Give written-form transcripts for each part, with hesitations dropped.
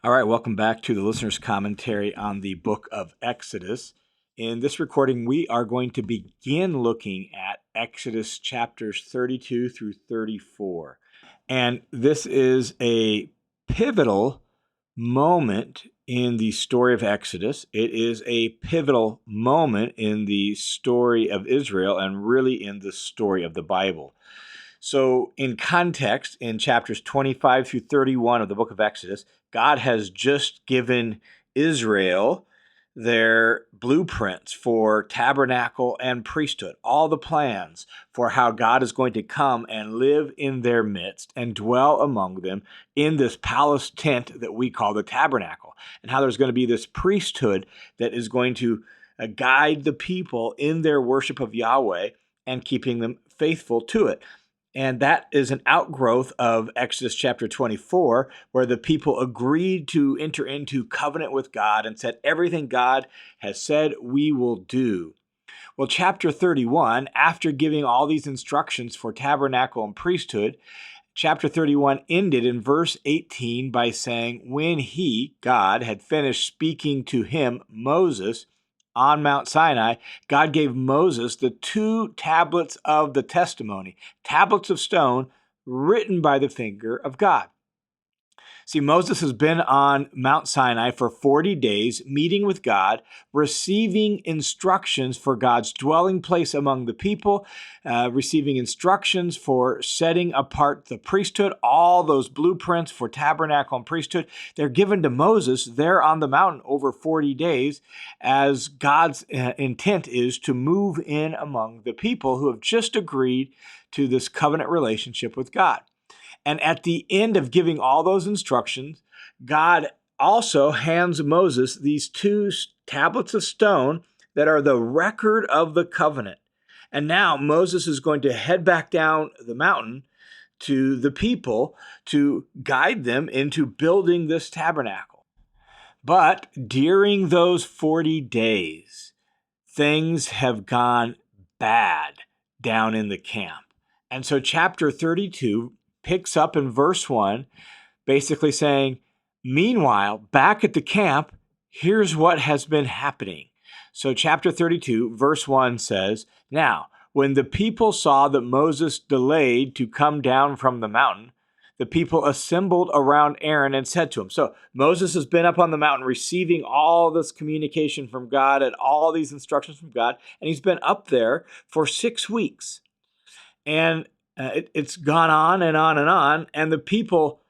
All right, welcome back to the listener's commentary on the book of Exodus. In this recording, we are going to begin looking at Exodus chapters 32 through 34. And this is a pivotal moment in the story of Exodus. It is a pivotal moment in the story of Israel and really in the story of the Bible. So, in context, in chapters 25 through 31 of the book of Exodus, God has just given Israel their blueprints for tabernacle and priesthood, all the plans for how God is going to come and live in their midst and dwell among them in this palace tent that we call the tabernacle, and how there's going to be this priesthood that is going to guide the people in their worship of Yahweh and keeping them faithful to it. And that is an outgrowth of Exodus chapter 24, where the people agreed to enter into covenant with God and said, everything God has said we will do. Well, chapter 31, after giving all these instructions for tabernacle and priesthood, chapter 31 ended in verse 18 by saying, when he, God, had finished speaking to him, Moses, on Mount Sinai, God gave Moses the 2 tablets of the testimony, tablets of stone written by the finger of God. See, Moses has been on Mount Sinai for 40 days, meeting with God, receiving instructions for God's dwelling place among the people, receiving instructions for setting apart the priesthood, all those blueprints for tabernacle and priesthood. They're given to Moses there on the mountain over 40 days, as God's intent is to move in among the people who have just agreed to this covenant relationship with God. And at the end of giving all those instructions, God also hands Moses these 2 tablets of stone that are the record of the covenant. And now Moses is going to head back down the mountain to the people to guide them into building this tabernacle. But during those 40 days, things have gone bad down in the camp. And so chapter 32 picks up in verse 1, basically saying, meanwhile, back at the camp, here's what has been happening. So chapter 32, verse 1 says, now, when the people saw that Moses delayed to come down from the mountain, the people assembled around Aaron and said to him, so Moses has been up on the mountain receiving all this communication from God and all these instructions from God, and he's been up there for 6 weeks. And it's gone on and on and on, and the people,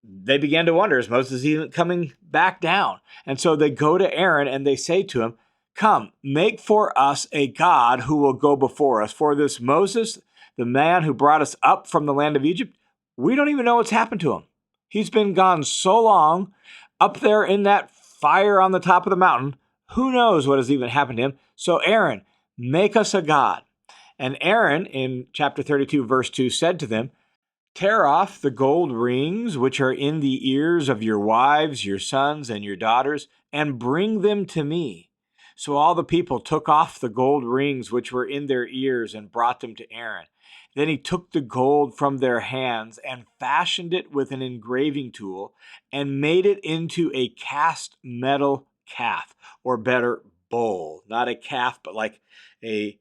they began to wonder, is Moses even coming back down? And so they go to Aaron and they say to him, come, make for us a God who will go before us. For this Moses, the man who brought us up from the land of Egypt, we don't even know what's happened to him. He's been gone so long, up there in that fire on the top of the mountain. Who knows what has even happened to him? So Aaron, make us a God. And Aaron, in chapter 32, verse 2, said to them, tear off the gold rings which are in the ears of your wives, your sons, and your daughters, and bring them to me. So all the people took off the gold rings which were in their ears and brought them to Aaron. Then he took the gold from their hands and fashioned it with an engraving tool and made it into a cast metal calf, or better, bull. Not a calf, but like a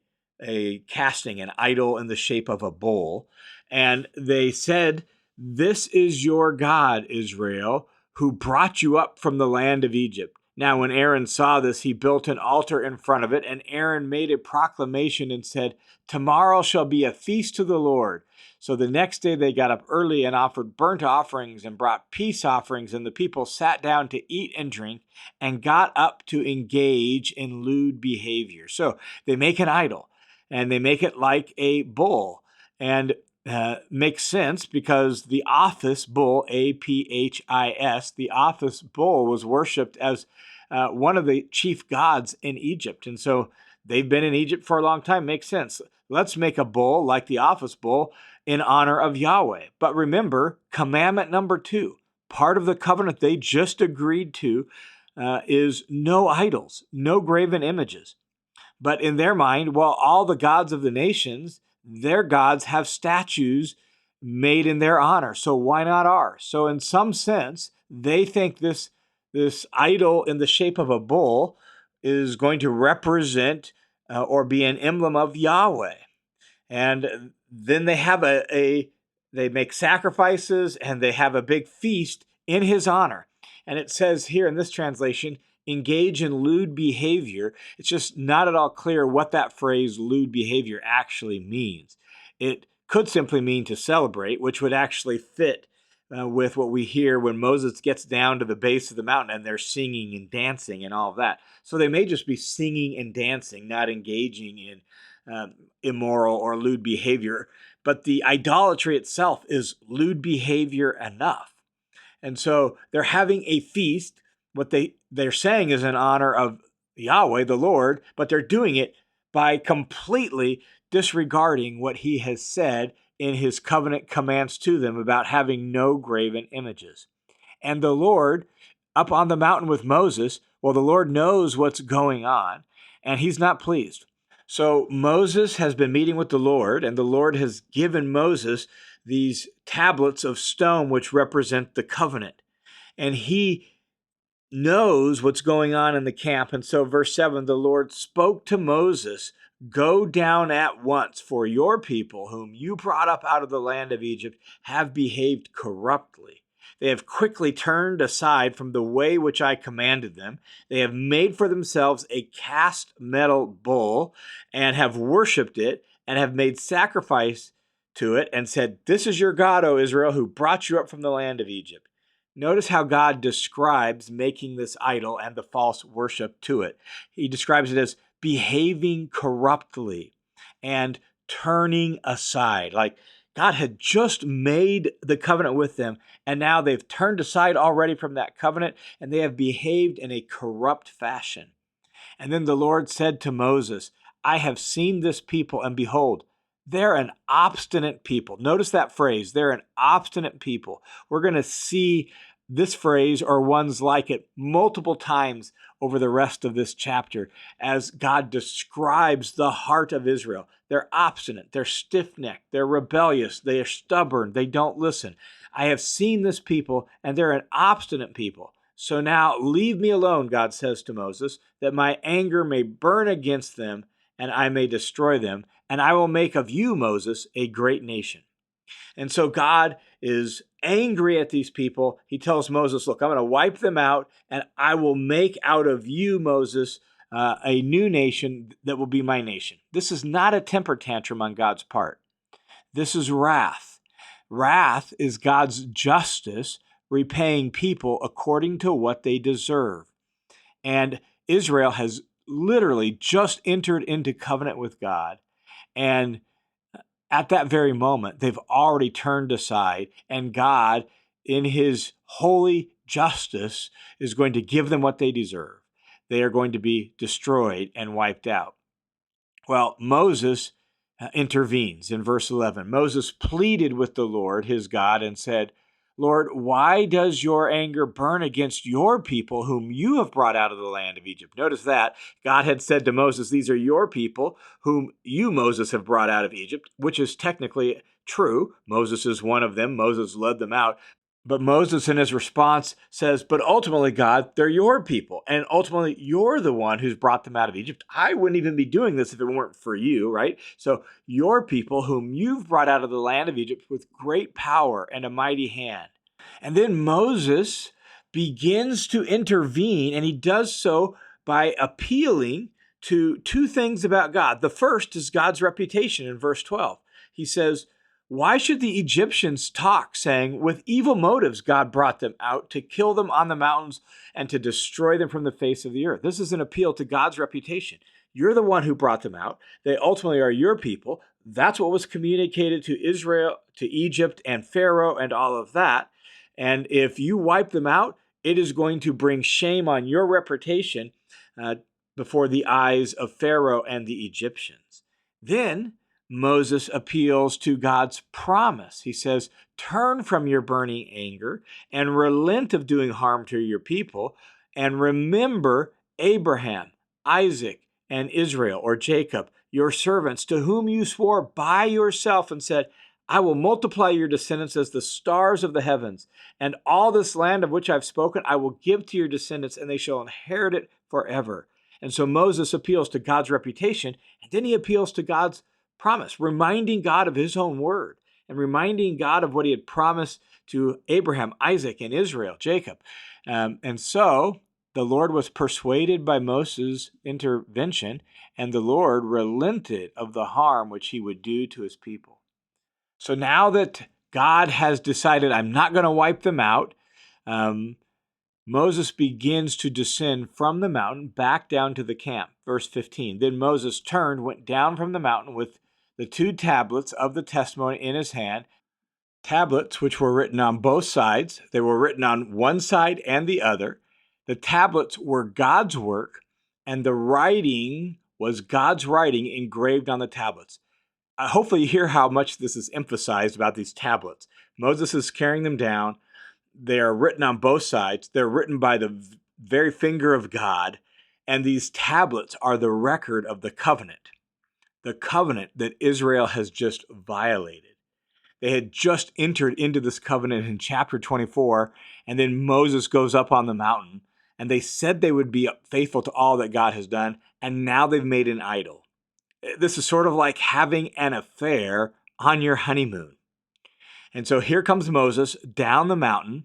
casting, an idol in the shape of a bull. And they said, this is your God, Israel, who brought you up from the land of Egypt. Now, when Aaron saw this, he built an altar in front of it, and Aaron made a proclamation and said, tomorrow shall be a feast to the Lord. So the next day they got up early and offered burnt offerings and brought peace offerings, and the people sat down to eat and drink and got up to engage in lewd behavior. So they make an idol, and they make it like a bull. And makes sense because the Aphis bull, Aphis, the Aphis bull was worshipped as one of the chief gods in Egypt. And so they've been in Egypt for a long time. Makes sense. Let's make a bull like the Aphis bull in honor of Yahweh. But remember, commandment number 2, part of the covenant they just agreed to is no idols, no graven images. But in their mind, well, all the gods of the nations, their gods have statues made in their honor, so why not ours? So in some sense, they think this idol in the shape of a bull is going to represent or be an emblem of Yahweh. And then they have they make sacrifices and they have a big feast in his honor. And it says here in this translation, engage in lewd behavior. It's just not at all clear what that phrase lewd behavior actually means. It could simply mean to celebrate, which would actually fit with what we hear when Moses gets down to the base of the mountain and they're singing and dancing and all of that. So they may just be singing and dancing, not engaging in immoral or lewd behavior, but the idolatry itself is lewd behavior enough. And so they're having a feast. What they're saying is in honor of Yahweh, the Lord, but they're doing it by completely disregarding what he has said in his covenant commands to them about having no graven images. And the Lord, up on the mountain with Moses, well, the Lord knows what's going on, and he's not pleased. So Moses has been meeting with the Lord, and the Lord has given Moses these tablets of stone which represent the covenant. And he knows what's going on in the camp. And so verse 7, the Lord spoke to Moses, go down at once, for your people, whom you brought up out of the land of Egypt, have behaved corruptly. They have quickly turned aside from the way which I commanded them. They have made for themselves a cast metal bull and have worshipped it and have made sacrifice to it and said, this is your God, O Israel, who brought you up from the land of Egypt. Notice how God describes making this idol and the false worship to it. He describes it as behaving corruptly and turning aside. Like God had just made the covenant with them, and now they've turned aside already from that covenant, and they have behaved in a corrupt fashion. And then the Lord said to Moses, I have seen this people, and behold, they're an obstinate people. Notice that phrase, they're an obstinate people. We're going to see this phrase or ones like it multiple times over the rest of this chapter as God describes the heart of Israel. They're obstinate, they're stiff-necked, they're rebellious, they are stubborn, they don't listen. I have seen this people, and they're an obstinate people. So now leave me alone, God says to Moses, that my anger may burn against them and I may destroy them, and I will make of you, Moses, a great nation. And so God is angry at these people. He tells Moses, look, I'm going to wipe them out, and I will make out of you, Moses, a new nation that will be my nation. This is not a temper tantrum on God's part. This is wrath. Wrath is God's justice, repaying people according to what they deserve. And Israel has literally just entered into covenant with God. And at that very moment, they've already turned aside, and God, in his holy justice, is going to give them what they deserve. They are going to be destroyed and wiped out. Well, Moses intervenes in verse 11. Moses pleaded with the Lord, his God, and said, Lord, why does your anger burn against your people whom you have brought out of the land of Egypt? Notice that God had said to Moses, these are your people whom you, Moses, have brought out of Egypt, which is technically true. Moses is one of them. Moses led them out. But Moses in his response says, but ultimately, God, they're your people. And ultimately, you're the one who's brought them out of Egypt. I wouldn't even be doing this if it weren't for you, right? So your people whom you've brought out of the land of Egypt with great power and a mighty hand. And then Moses begins to intervene, and he does so by appealing to two things about God. The first is God's reputation in verse 12. He says, why should the Egyptians talk, saying, with evil motives God brought them out to kill them on the mountains and to destroy them from the face of the earth? This is an appeal to God's reputation. You're the one who brought them out. They ultimately are your people. That's what was communicated to Israel, to Egypt, and Pharaoh, and all of that. And if you wipe them out, it is going to bring shame on your reputation before the eyes of Pharaoh and the Egyptians. Then Moses appeals to God's promise. He says, turn from your burning anger and relent of doing harm to your people, and remember Abraham, Isaac, and Israel, or Jacob, your servants, to whom you swore by yourself and said, I will multiply your descendants as the stars of the heavens, and all this land of which I've spoken I will give to your descendants, and they shall inherit it forever. And so Moses appeals to God's reputation, and then he appeals to God's promise, reminding God of his own word and reminding God of what he had promised to Abraham, Isaac, and Israel, Jacob. And so the Lord was persuaded by Moses' intervention, and the Lord relented of the harm which he would do to his people. So now that God has decided, I'm not going to wipe them out, Moses begins to descend from the mountain back down to the camp. Verse 15, then Moses turned, went down from the mountain with the 2 tablets of the testimony in his hand, tablets which were written on both sides. They were written on one side and the other. The tablets were God's work, and the writing was God's writing engraved on the tablets. Hopefully you hear how much this is emphasized about these tablets. Moses is carrying them down. They are written on both sides. They're written by the very finger of God. And these tablets are the record of the covenant that Israel has just violated. They had just entered into this covenant in chapter 24, and then Moses goes up on the mountain, and they said they would be faithful to all that God has done, and now they've made an idol. This is sort of like having an affair on your honeymoon. And so here comes Moses down the mountain,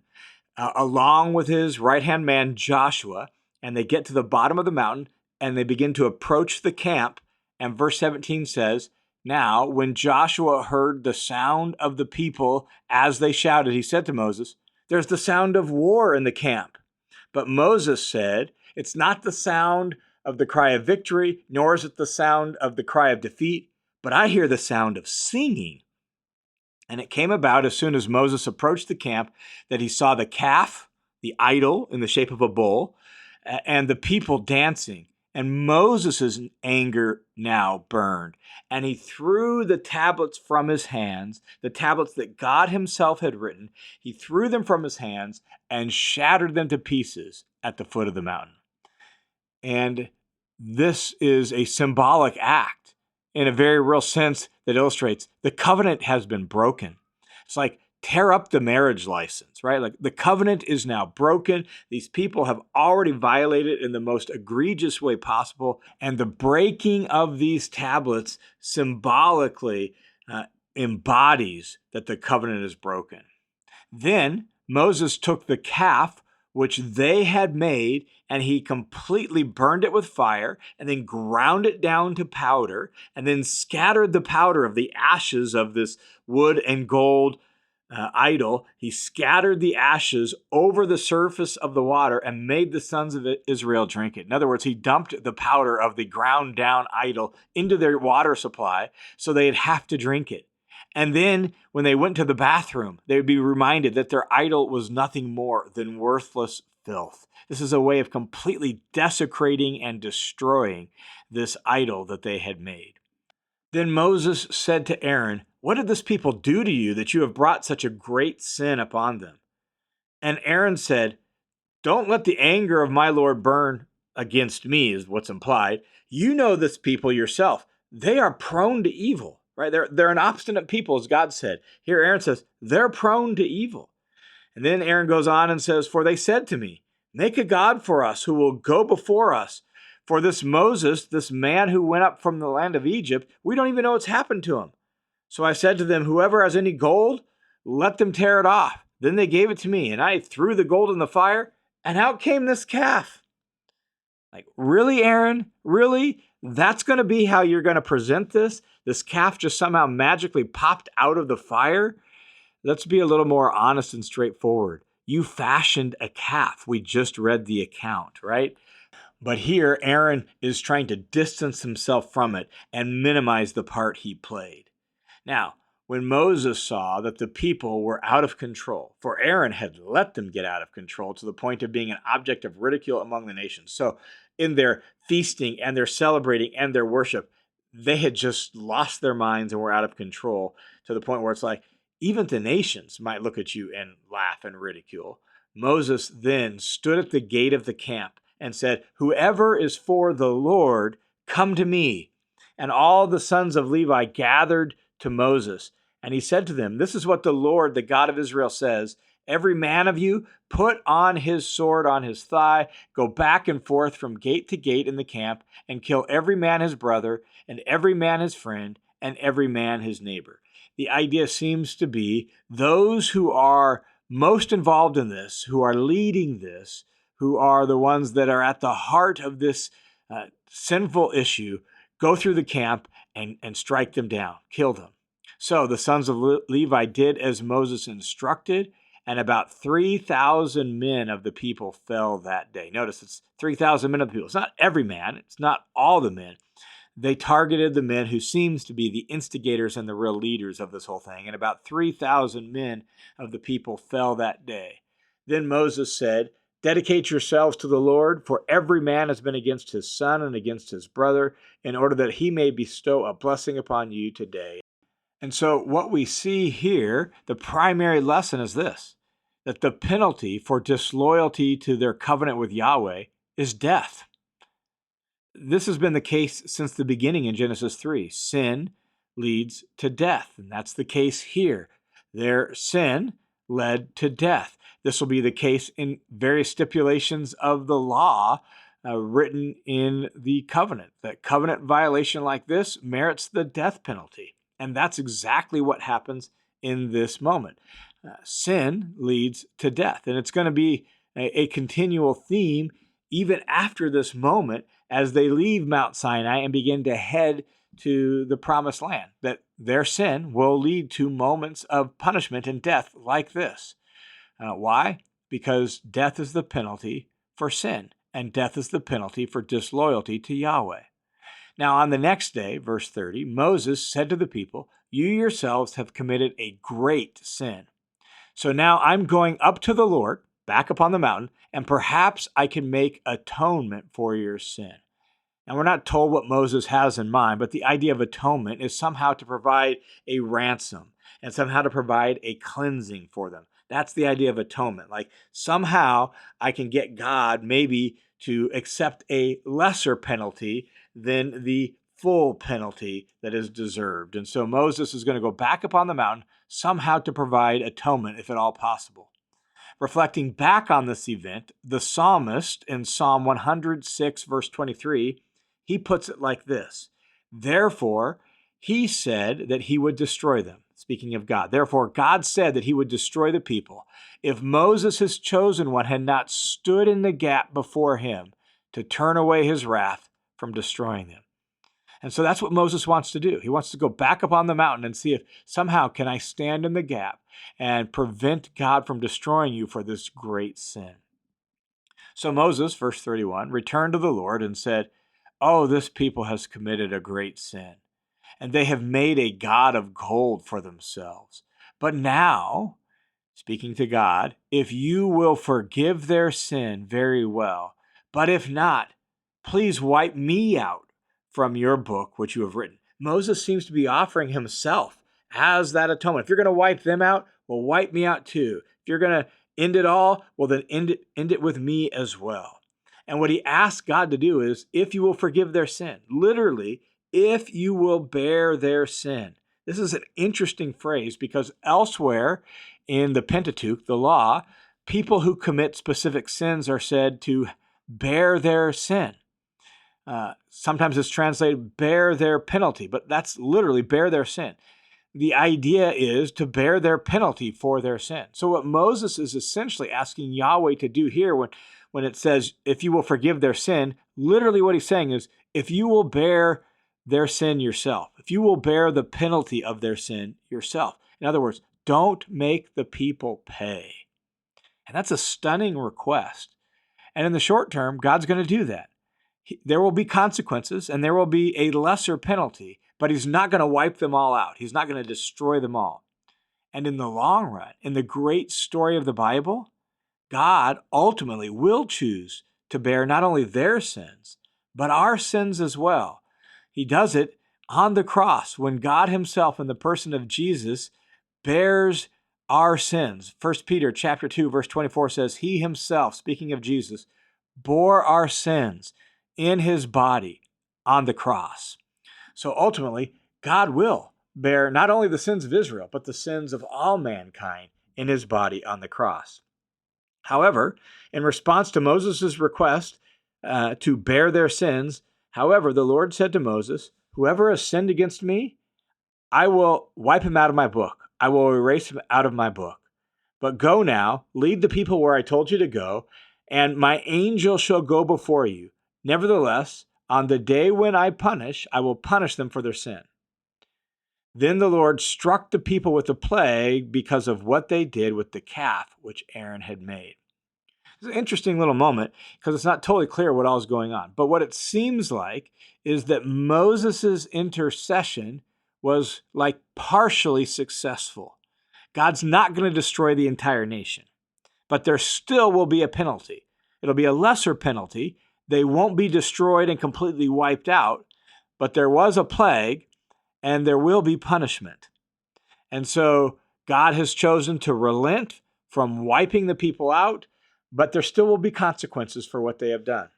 along with his right-hand man Joshua, and they get to the bottom of the mountain, and they begin to approach the camp. And verse 17 says, now, when Joshua heard the sound of the people as they shouted, he said to Moses, there's the sound of war in the camp. But Moses said, it's not the sound of the cry of victory, nor is it the sound of the cry of defeat, but I hear the sound of singing. And it came about as soon as Moses approached the camp that he saw the calf, the idol in the shape of a bull, and the people dancing. And Moses' anger now burned, and he threw the tablets from his hands, the tablets that God himself had written. He threw them from his hands and shattered them to pieces at the foot of the mountain. And this is a symbolic act in a very real sense that illustrates the covenant has been broken. It's like tear up the marriage license, right? Like the covenant is now broken. These people have already violated in the most egregious way possible. And the breaking of these tablets symbolically embodies that the covenant is broken. Then Moses took the calf which they had made, and he completely burned it with fire, and then ground it down to powder, and then scattered the powder of the ashes of this wood and gold idol. He scattered the ashes over the surface of the water and made the sons of Israel drink it. In other words, he dumped the powder of the ground down idol into their water supply so they'd have to drink it. And then when they went to the bathroom, they would be reminded that their idol was nothing more than worthless filth. This is a way of completely desecrating and destroying this idol that they had made. Then Moses said to Aaron, what did this people do to you that you have brought such a great sin upon them? And Aaron said, don't let the anger of my Lord burn against me, is what's implied. You know this people yourself. They are prone to evil, right? They're an obstinate people, as God said. Here Aaron says, they're prone to evil. And then Aaron goes on and says, for they said to me, make a God for us who will go before us. For this Moses, this man who went up from the land of Egypt, we don't even know what's happened to him. So I said to them, whoever has any gold, let them tear it off. Then they gave it to me, and I threw the gold in the fire, and out came this calf. Like, really, Aaron? Really? That's going to be how you're going to present this? This calf just somehow magically popped out of the fire? Let's be a little more honest and straightforward. You fashioned a calf. We just read the account, right? But here, Aaron is trying to distance himself from it and minimize the part he played. Now, when Moses saw that the people were out of control, for Aaron had let them get out of control to the point of being an object of ridicule among the nations. So in their feasting and their celebrating and their worship, they had just lost their minds and were out of control to the point where it's like, even the nations might look at you and laugh and ridicule. Moses then stood at the gate of the camp and said, whoever is for the Lord, come to me. And all the sons of Levi gathered to Moses, And he said to them, "This is what the Lord, the God of Israel, says. Every man of you put on his sword on his thigh, go back and forth from gate to gate in the camp, and kill every man his brother, and every man his friend, and every man his neighbor." The idea seems to be those who are most involved in this, who are leading this, who are the ones that are at the heart of this sinful issue, go through the camp and strike them down, kill them. So the sons of Levi did as Moses instructed, and about 3,000 men of the people fell that day. Notice it's 3,000 men of the people. It's not every man. It's not all the men. They targeted the men who seems to be the instigators and the real leaders of this whole thing. And about 3,000 men of the people fell that day. Then Moses said, "Dedicate yourselves to the Lord, for every man has been against his son and against his brother, in order that he may bestow a blessing upon you today." And so what we see here, the primary lesson is this, that the penalty for disloyalty to their covenant with Yahweh is death. This has been the case since the beginning in Genesis 3. Sin leads to death, and that's the case here. Their sin led to death. This will be the case in various stipulations of the law written in the covenant. That covenant violation like this merits the death penalty. And that's exactly what happens in this moment. Sin leads to death. And it's going to be a continual theme even after this moment as they leave Mount Sinai and begin to head to the promised land, that their sin will lead to moments of punishment and death like this. Why? Because death is the penalty for sin, and death is the penalty for disloyalty to Yahweh. Now, on the next day, verse 30, Moses said to the people, "You yourselves have committed a great sin. So now I'm going up to the Lord, back upon the mountain, and perhaps I can make atonement for your sin." And we're not told what Moses has in mind, but the idea of atonement is somehow to provide a ransom and somehow to provide a cleansing for them. That's the idea of atonement. Like somehow I can get God maybe to accept a lesser penalty than the full penalty that is deserved. And so Moses is going to go back upon the mountain somehow to provide atonement, if at all possible. Reflecting back on this event, the psalmist in Psalm 106, verse 23, he puts it like this: "Therefore, he said that he would destroy them." Speaking of God. "Therefore, God said that he would destroy the people. If Moses, his chosen one, had not stood in the gap before him to turn away his wrath from destroying them." And so that's what Moses wants to do. He wants to go back up on the mountain and see if somehow can I stand in the gap and prevent God from destroying you for this great sin. So Moses, verse 31, returned to the Lord and said, "Oh, this people has committed a great sin, and they have made a god of gold for themselves. But now," speaking to God, "if you will forgive their sin, very well. But if not, please wipe me out from your book, which you have written." Moses seems to be offering himself as that atonement. If you're going to wipe them out, well, wipe me out too. If you're going to end it all, well, then end it with me as well. And what he asks God to do is, if you will forgive their sin, literally, if you will bear their sin. This is an interesting phrase because elsewhere in the Pentateuch, the law, people who commit specific sins are said to bear their sin. Sometimes it's translated bear their penalty, but that's literally bear their sin. The idea is to bear their penalty for their sin. So what Moses is essentially asking Yahweh to do here when it says, if you will forgive their sin, literally what he's saying is, if you will bear their sin yourself, if you will bear the penalty of their sin yourself. In other words, don't make the people pay. And that's a stunning request. And in the short term, God's going to do that. There will be consequences and there will be a lesser penalty, but he's not going to wipe them all out. He's not going to destroy them all. And in the long run, in the great story of the Bible, God ultimately will choose to bear not only their sins, but our sins as well. He does it on the cross when God himself in the person of Jesus bears our sins. 1 Peter chapter 2, verse 24 says, he himself, speaking of Jesus, bore our sins in his body on the cross. So ultimately, God will bear not only the sins of Israel, but the sins of all mankind in his body on the cross. However, in response to Moses' request to bear their sins, however, the Lord said to Moses, "Whoever has sinned against me, I will wipe him out of my book. I will erase him out of my book. But go now, lead the people where I told you to go, and my angel shall go before you. Nevertheless, on the day when I will punish them for their sin." Then the Lord struck the people with a plague because of what they did with the calf which Aaron had made. It's an interesting little moment because it's not totally clear what all is going on. But what it seems like is that Moses' intercession was like partially successful. God's not going to destroy the entire nation, but there still will be a penalty. It'll be a lesser penalty. They won't be destroyed and completely wiped out, but there was a plague and there will be punishment. And so God has chosen to relent from wiping the people out, but there still will be consequences for what they have done.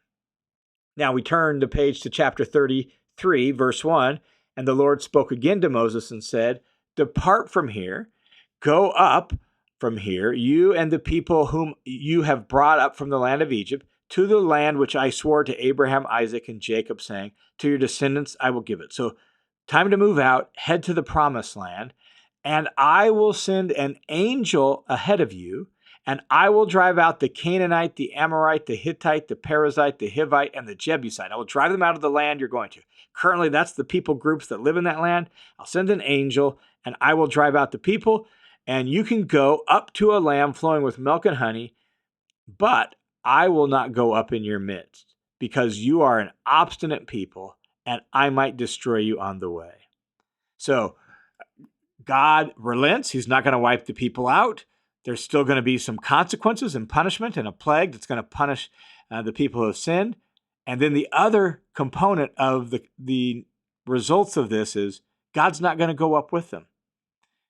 Now we turn the page to chapter 33, verse 1, and the Lord spoke again to Moses and said, "Depart from here, go up from here, you and the people whom you have brought up from the land of Egypt, to the land which I swore to Abraham, Isaac, and Jacob, saying, to your descendants I will give it." So time to move out, head to the promised land, and I will send an angel ahead of you, and I will drive out the Canaanite, the Amorite, the Hittite, the Perizzite, the Hivite, and the Jebusite. I will drive them out of the land you're going to. Currently, that's the people groups that live in that land. I'll send an angel, and I will drive out the people, and you can go up to a land flowing with milk and honey, but I will not go up in your midst, because you are an obstinate people, and I might destroy you on the way. So God relents. He's not going to wipe the people out. There's still going to be some consequences and punishment and a plague that's going to punish the people who have sinned. And then the other component of the results of this is God's not going to go up with them.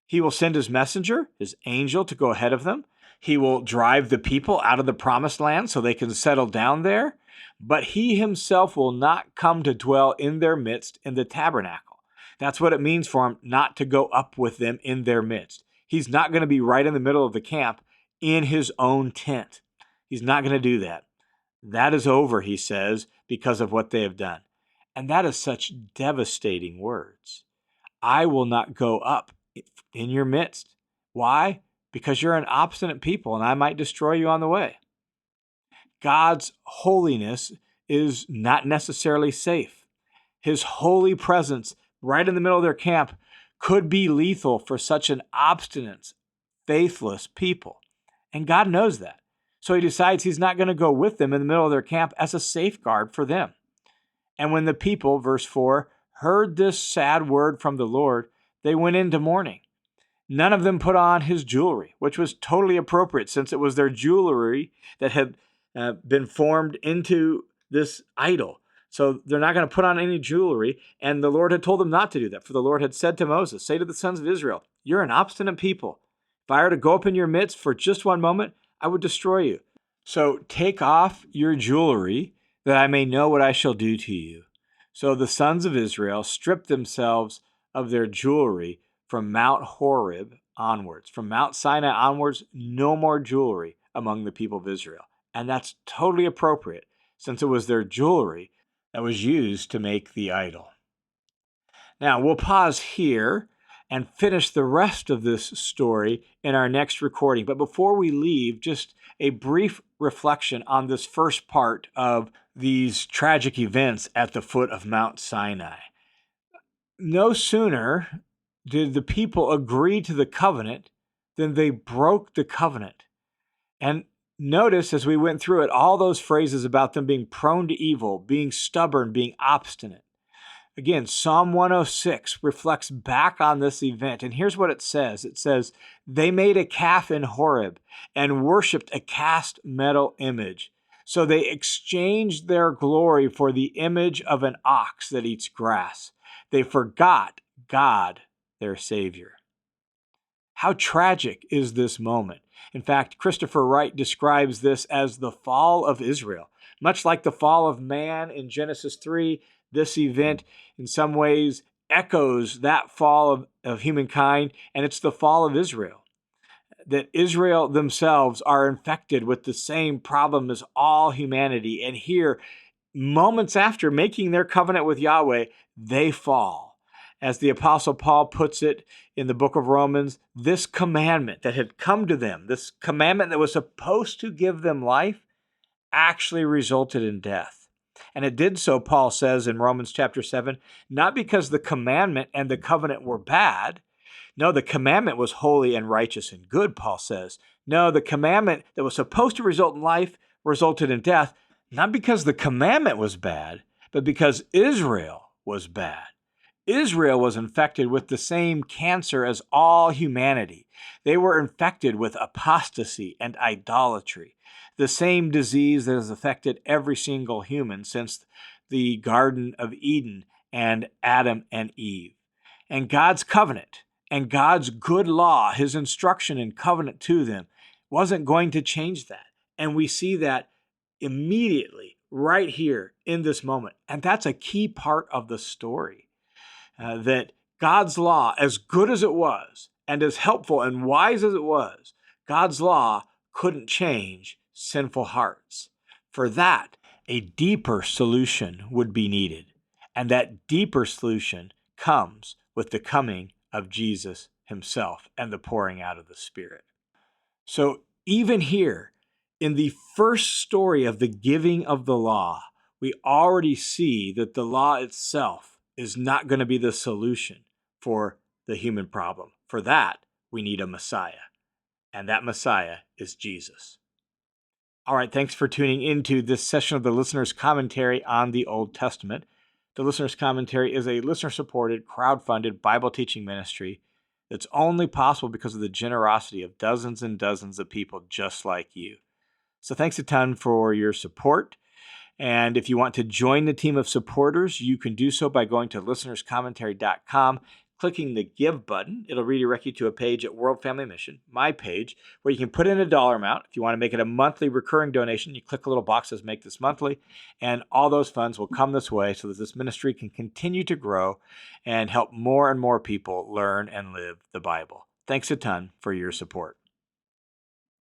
He will send his messenger, his angel, to go ahead of them. He will drive the people out of the promised land so they can settle down there. But he himself will not come to dwell in their midst in the tabernacle. That's what it means for him not to go up with them in their midst. He's not going to be right in the middle of the camp in his own tent. He's not going to do that. That is over, he says, because of what they have done. And that is such devastating words. I will not go up in your midst. Why? Because you're an obstinate people and I might destroy you on the way. God's holiness is not necessarily safe. His holy presence right in the middle of their camp could be lethal for such an obstinate, faithless people. And God knows that. So he decides he's not going to go with them in the middle of their camp as a safeguard for them. And when the people, verse 4, heard this sad word from the Lord, they went into mourning. None of them put on his jewelry, which was totally appropriate since it was their jewelry that had been formed into this idol. So they're not going to put on any jewelry. And the Lord had told them not to do that. For the Lord had said to Moses, say to the sons of Israel, you're an obstinate people. If I were to go up in your midst for just one moment, I would destroy you. So take off your jewelry that I may know what I shall do to you. So the sons of Israel stripped themselves of their jewelry from Mount Horeb onwards. From Mount Sinai onwards, no more jewelry among the people of Israel. And that's totally appropriate since it was their jewelry that was used to make the idol. Now, we'll pause here and finish the rest of this story in our next recording. But before we leave, just a brief reflection on this first part of these tragic events at the foot of Mount Sinai. No sooner did the people agree to the covenant than they broke the covenant. And notice as we went through it, all those phrases about them being prone to evil, being stubborn, being obstinate. Again, Psalm 106 reflects back on this event. And here's what it says. It says, they made a calf in Horeb and worshiped a cast metal image. So they exchanged their glory for the image of an ox that eats grass. They forgot God, their Savior. How tragic is this moment? In fact, Christopher Wright describes this as the fall of Israel. Much like the fall of man in Genesis 3, this event in some ways echoes that fall of humankind, and it's the fall of Israel. That Israel themselves are infected with the same problem as all humanity. And here, moments after making their covenant with Yahweh, they fall. As the Apostle Paul puts it in the book of Romans, this commandment that had come to them, this commandment that was supposed to give them life, actually resulted in death. And it did so, Paul says in Romans chapter 7, not because the commandment and the covenant were bad. No, the commandment was holy and righteous and good, Paul says. No, the commandment that was supposed to result in life resulted in death, not because the commandment was bad, but because Israel was bad. Israel was infected with the same cancer as all humanity. They were infected with apostasy and idolatry, the same disease that has affected every single human since the Garden of Eden and Adam and Eve. And God's covenant and God's good law, his instruction and covenant to them, wasn't going to change that. And we see that immediately right here in this moment. And that's a key part of the story. That God's law, as good as it was, and as helpful and wise as it was, God's law couldn't change sinful hearts. For that, a deeper solution would be needed. And that deeper solution comes with the coming of Jesus himself and the pouring out of the Spirit. So even here, in the first story of the giving of the law, we already see that the law itself is not going to be the solution for the human problem. For that, we need a Messiah. And that Messiah is Jesus. All right, thanks for tuning into this session of the Listener's Commentary on the Old Testament. The Listener's Commentary is a listener-supported, crowd-funded Bible teaching ministry that's only possible because of the generosity of dozens and dozens of people just like you. So thanks a ton for your support. And if you want to join the team of supporters, you can do so by going to listenerscommentary.com, clicking the Give button. It'll redirect you to a page at World Family Mission, my page, where you can put in a dollar amount. If you want to make it a monthly recurring donation, you click a little box that says Make This Monthly, and all those funds will come this way so that this ministry can continue to grow and help more and more people learn and live the Bible. Thanks a ton for your support.